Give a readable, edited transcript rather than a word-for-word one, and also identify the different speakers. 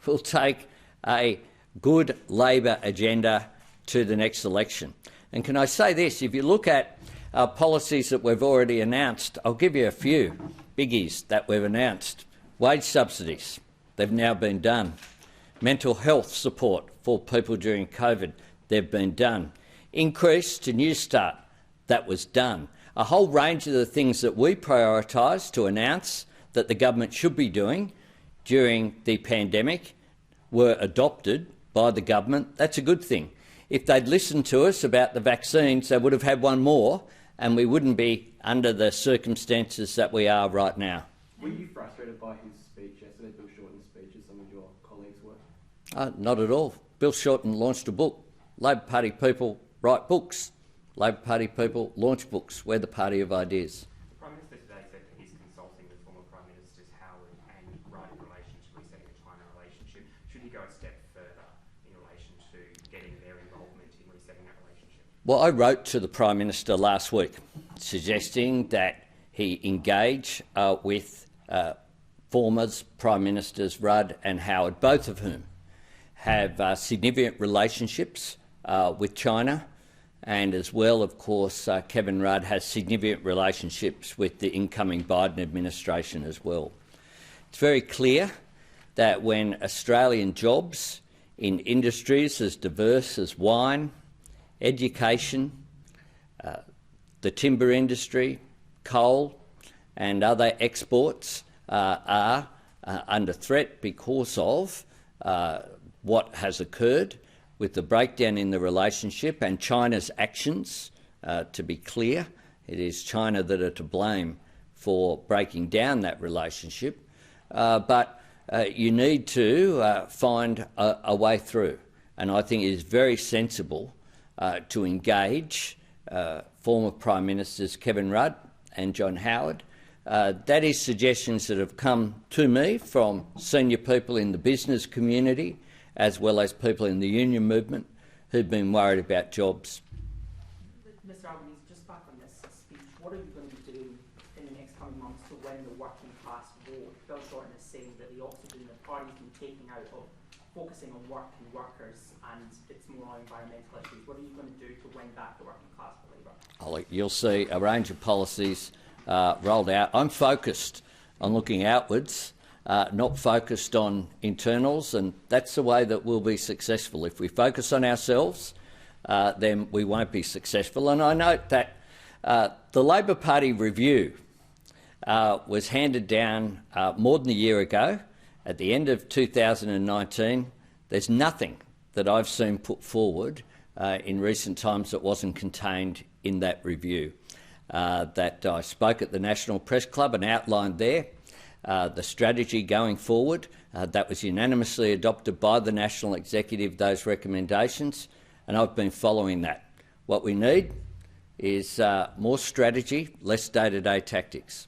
Speaker 1: will take a good Labor agenda to the next election. And can I say this, if you look at policies that we've already announced, I'll give you a few biggies that we've announced. Wage subsidies, they've now been done. Mental health support for people during COVID, they've been done. Increase to Newstart, that was done. A whole range of the things that we prioritised to announce that the government should be doing during the pandemic were adopted by the government. That's a good thing. If they'd listened to us about the vaccines, they would have had one more and we wouldn't be under the circumstances that we are right now.
Speaker 2: Were you frustrated by his speech yesterday, Bill Shorten's speech, as some of your colleagues were?
Speaker 1: Not at all. Bill Shorten launched a book. Labor Party people write books. Labor Party people launch books. We're the party of ideas.
Speaker 3: The Prime Minister today said that he's consulting with former Prime Ministers Howard and Rudd in relation to resetting the China relationship. Should he go a step further in relation to getting their involvement in resetting that relationship?
Speaker 1: Well, I wrote to the Prime Minister last week suggesting that he engage with former Prime Ministers Rudd and Howard, both of whom have significant relationships with China, and as well, of course, Kevin Rudd has significant relationships with the incoming Biden administration as well. It's very clear that when Australian jobs in industries as diverse as wine, education, the timber industry, coal and other exports are under threat because of what has occurred with the breakdown in the relationship and China's actions. To be clear, it is China that are to blame for breaking down that relationship. But you need to find a way through. And I think it is very sensible to engage former Prime Ministers Kevin Rudd and John Howard. That is suggestions that have come to me from senior people in the business community as well as people in the union movement who've been worried about jobs.
Speaker 4: Mr Albanese, just back on this speech, what are you going to be doing in the next coming months to win the working class vote? Bill Shorten is saying that the oxygen the party's been taking out of focusing on work and workers and it's more on environmental issues. What are you going to do to win back the working class for Labour?
Speaker 1: You'll see a range of policies rolled out. I'm focused on looking outwards, not focused on internals, and that's the way that we'll be successful. If we focus on ourselves, then we won't be successful. And I note that the Labor Party review was handed down more than a year ago, at the end of 2019. There's nothing that I've seen put forward in recent times that wasn't contained in that review. That I spoke at the National Press Club and outlined there the strategy going forward. That was unanimously adopted by the National Executive, those recommendations, and I've been following that. What we need is more strategy, less day-to-day tactics.